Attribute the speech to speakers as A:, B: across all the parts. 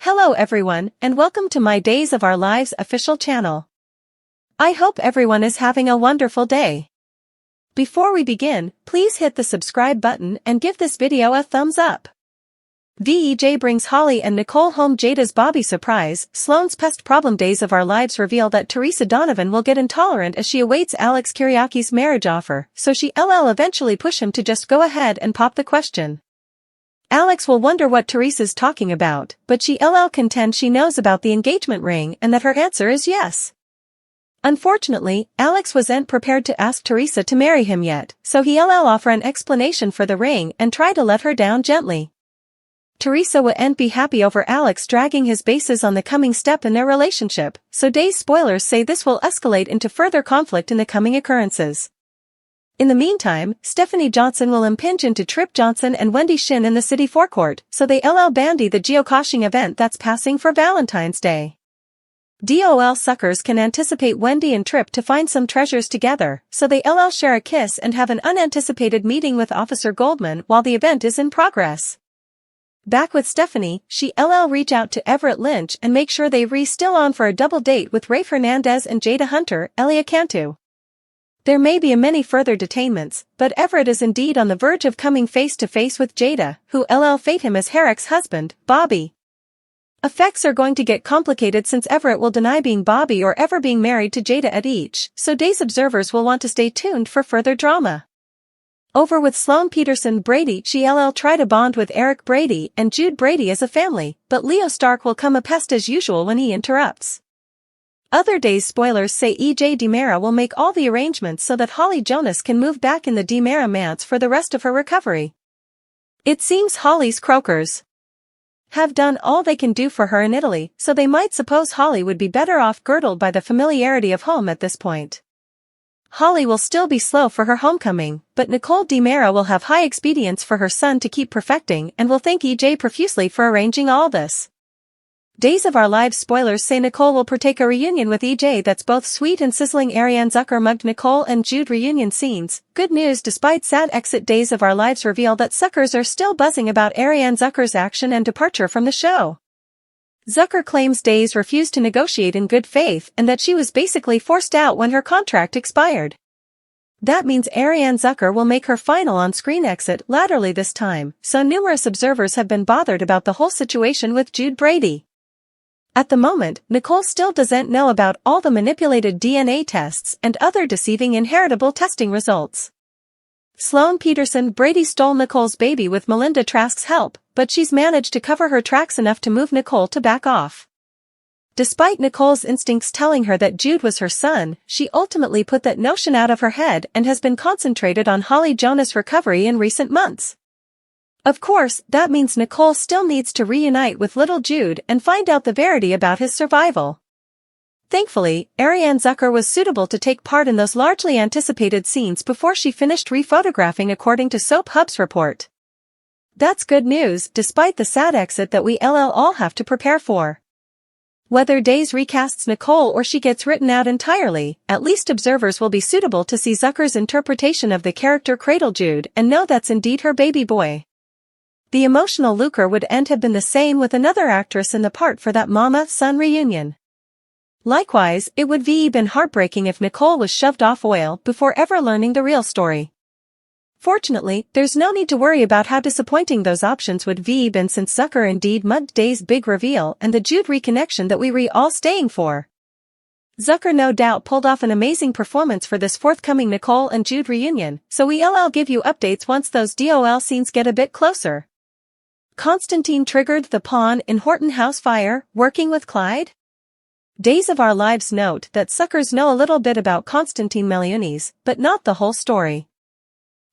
A: Hello everyone, and welcome to my Days of Our Lives official channel. I hope everyone is having a wonderful day. Before we begin, please hit the subscribe button and give this video a thumbs up. VEJ brings Holly and Nicole home. Jada's Bobby surprise. Sloan's Pest problem. Days of Our Lives reveal that Teresa Donovan will get intolerant as she awaits Alex Kiriaki's marriage offer, so she eventually push him to just go ahead and pop the question. Alex will wonder what Teresa's talking about, but she contends she knows about the engagement ring and that her answer is yes. Unfortunately, Alex wasn't prepared to ask Teresa to marry him yet, so he offer an explanation for the ring and try to let her down gently. Teresa wouldn't be happy over Alex dragging his bases on the coming step in their relationship, so Days spoilers say this will escalate into further conflict in the coming occurrences. In the meantime, Stephanie Johnson will impinge into Trip Johnson and Wendy Shin in the city forecourt, so they bandy the geocaching event that's passing for Valentine's Day. DOL suckers can anticipate Wendy and Trip to find some treasures together, so they share a kiss and have an unanticipated meeting with Officer Goldman while the event is in progress. Back with Stephanie, she reach out to Everett Lynch and make sure they still on for a double date with Rafe Hernandez and Jada Hunter, Elia Cantu. There may be many further detainments, but Everett is indeed on the verge of coming face-to-face with Jada, who fate him as Herrick's husband, Bobby. Effects are going to get complicated since Everett will deny being Bobby or ever being married to Jada at each, so Days observers will want to stay tuned for further drama. Over with Sloan Peterson Brady, she try to bond with Eric Brady and Jude Brady as a family, but Leo Stark will come a pest as usual when he interrupts. Other Days spoilers say EJ DiMera will make all the arrangements so that Holly Jonas can move back in the DiMera manse for the rest of her recovery. It seems Holly's croakers have done all they can do for her in Italy, so they might suppose Holly would be better off girdled by the familiarity of home at this point. Holly will still be slow for her homecoming, but Nicole DiMera will have high expedience for her son to keep perfecting and will thank EJ profusely for arranging all this. Days of Our Lives spoilers say Nicole will partake a reunion with EJ that's both sweet and sizzling. Ariane Zucker mugged Nicole and Jude reunion scenes. Good news despite sad exit. Days of Our Lives reveal that suckers are still buzzing about Ariane Zucker's action and departure from the show. Zucker claims Days refused to negotiate in good faith and that she was basically forced out when her contract expired. That means Ariane Zucker will make her final on-screen exit laterally this time, so numerous observers have been bothered about the whole situation with Jude Brady. At the moment, Nicole still doesn't know about all the manipulated DNA tests and other deceiving inheritable testing results. Sloan Peterson Brady stole Nicole's baby with Melinda Trask's help, but she's managed to cover her tracks enough to move Nicole to back off. Despite Nicole's instincts telling her that Jude was her son, she ultimately put that notion out of her head and has been concentrated on Holly Jonas' recovery in recent months. Of course, that means Nicole still needs to reunite with little Jude and find out the verity about his survival. Thankfully, Ariane Zucker was suitable to take part in those largely anticipated scenes before she finished rephotographing, according to Soap Hub's report. That's good news, despite the sad exit that we all have to prepare for. Whether Days recasts Nicole or she gets written out entirely, at least observers will be suitable to see Zucker's interpretation of the character Cradle Jude and know that's indeed her baby boy. The emotional lucre would have been the same with another actress in the part for that mama-son reunion. Likewise, it would been heartbreaking if Nicole was shoved off oil before ever learning the real story. Fortunately, there's no need to worry about how disappointing those options would been since Zucker indeed mugged Days' big reveal and the Jude reconnection that we all staying for. Zucker no doubt pulled off an amazing performance for this forthcoming Nicole and Jude reunion, so we'll give you updates once those DOL scenes get a bit closer. Constantine triggered the pawn in Horton House fire, working with Clyde? Days of Our Lives note that suckers know a little bit about Constantine Meliunis, but not the whole story.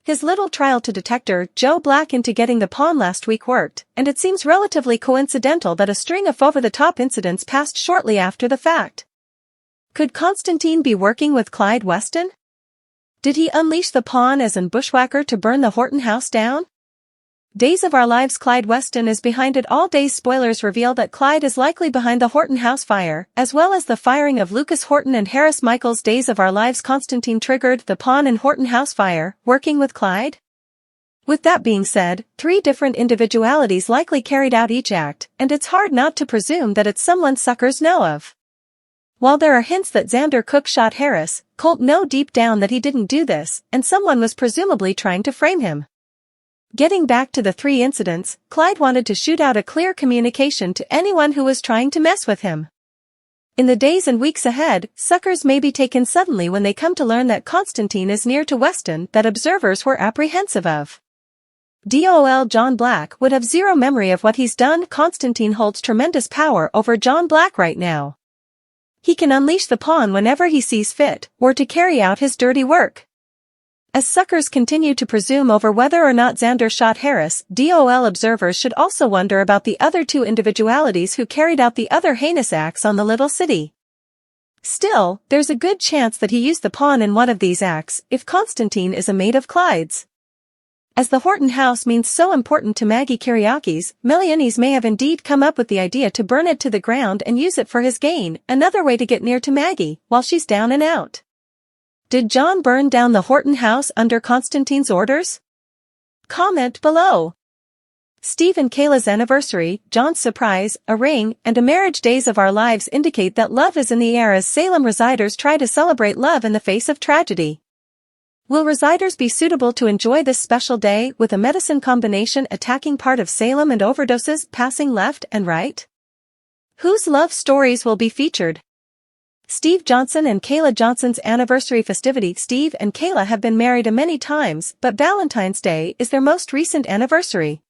A: His little trial to detector Joe Black into getting the pawn last week worked, and it seems relatively coincidental that a string of over-the-top incidents passed shortly after the fact. Could Constantine be working with Clyde Weston? Did he unleash the pawn as an bushwhacker to burn the Horton house down? Days of Our Lives Clyde Weston is behind it all. Days spoilers reveal that Clyde is likely behind the Horton house fire, as well as the firing of Lucas Horton and Harris Michaels. Days of Our Lives Constantine triggered the pawn in Horton house fire, working with Clyde? With that being said, 3 different individualities likely carried out each act, and it's hard not to presume that it's someone suckers know of. While there are hints that Xander Cook shot Harris, Colt know deep down that he didn't do this, and someone was presumably trying to frame him. Getting back to the 3 incidents, Clyde wanted to shoot out a clear communication to anyone who was trying to mess with him. In the days and weeks ahead, suckers may be taken suddenly when they come to learn that Constantine is near to Weston that observers were apprehensive of. DOL John Black would have zero memory of what he's done. Constantine holds tremendous power over John Black right now. He can unleash the pawn whenever he sees fit, or to carry out his dirty work. As suckers continue to presume over whether or not Xander shot Harris, DOL observers should also wonder about the other 2 individualities who carried out the other heinous acts on the little city. Still, there's a good chance that he used the pawn in one of these acts, if Constantine is a mate of Clyde's. As the Horton house means so important to Maggie Kyriakis, Meliones may have indeed come up with the idea to burn it to the ground and use it for his gain, another way to get near to Maggie, while she's down and out. Did John burn down the Horton house under Constantine's orders? Comment below. Steve and Kayla's anniversary, John's surprise, a ring, and a marriage. Days of our lives indicate that love is in the air as Salem residers try to celebrate love in the face of tragedy. Will residers be suitable to enjoy this special day with a medicine combination attacking part of Salem and overdoses passing left and right? Whose love stories will be featured? Steve Johnson and Kayla Johnson's anniversary festivity. Steve and Kayla have been married many times, but Valentine's Day is their most recent anniversary.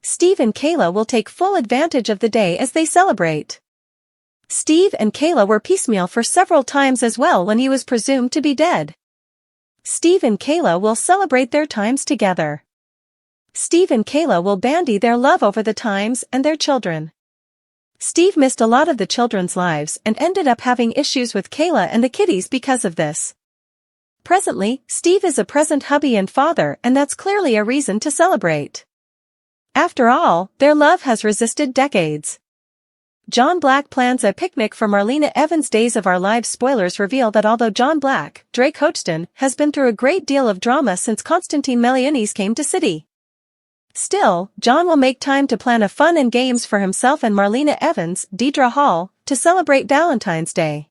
A: Steve and Kayla will take full advantage of the day as they celebrate. Steve and Kayla were piecemeal for several times as well when he was presumed to be dead. Steve and Kayla will celebrate their times together. Steve and Kayla will bandy their love over the times and their children. Steve missed a lot of the children's lives and ended up having issues with Kayla and the kiddies because of this. Presently, Steve is a present hubby and father, and that's clearly a reason to celebrate. After all, their love has resisted decades. John Black plans a picnic for Marlena Evans. Days of Our Lives spoilers reveal that although John Black, Drake Hodgson, has been through a great deal of drama since Constantine Meliones came to city. Still, John will make time to plan a fun and games for himself and Marlena Evans, Deidre Hall, to celebrate Valentine's Day.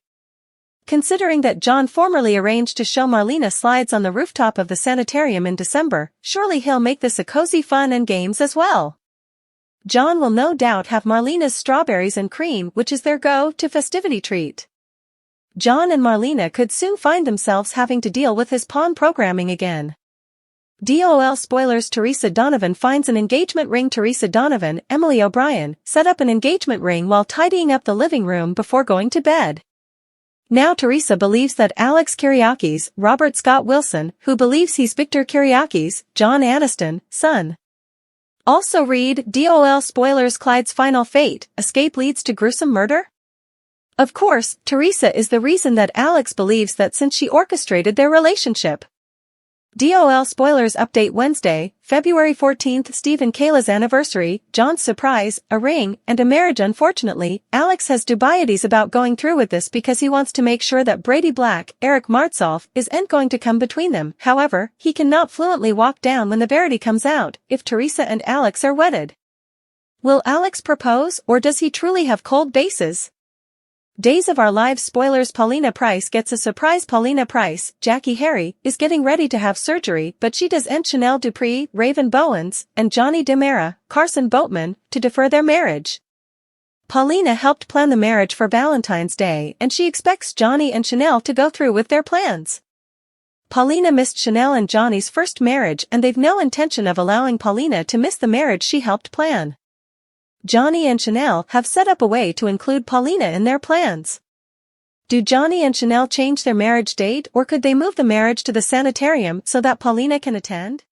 A: Considering that John formerly arranged to show Marlena slides on the rooftop of the sanitarium in December, surely he'll make this a cozy fun and games as well. John will no doubt have Marlena's strawberries and cream, which is their go-to festivity treat. John and Marlena could soon find themselves having to deal with his pawn programming again. DOL spoilers. Teresa Donovan finds an engagement ring. Teresa Donovan, Emily O'Brien, set up an engagement ring while tidying up the living room before going to bed. Now Teresa believes that Alex Kyriakis, Robert Scott Wilson, who believes he's Victor Kyriakis, John Aniston, son. Also read DOL spoilers. Clyde's final fate, escape leads to gruesome murder? Of course, Teresa is the reason that Alex believes that since she orchestrated their relationship. DOL spoilers update Wednesday, February 14th. Steve and Kayla's anniversary, John's surprise, a ring, and a marriage. Unfortunately, Alex has dubieties about going through with this because he wants to make sure that Brady Black, Eric Martsolf, isn't going to come between them. However, he cannot fluently walk down when the verity comes out, if Teresa and Alex are wedded. Will Alex propose, or does he truly have cold bases? Days of Our Lives spoilers. Paulina Price gets a surprise. Paulina Price, Jackie Harry, is getting ready to have surgery, but she does Chanel Dupree, Raven Bowens, and Johnny DeMera, Carson Boatman, to defer their marriage. Paulina helped plan the marriage for Valentine's Day, and she expects Johnny and Chanel to go through with their plans. Paulina missed Chanel and Johnny's first marriage, and they've no intention of allowing Paulina to miss the marriage she helped plan. Johnny and Chanel have set up a way to include Paulina in their plans. Do Johnny and Chanel change their marriage date, or could they move the marriage to the sanitarium so that Paulina can attend?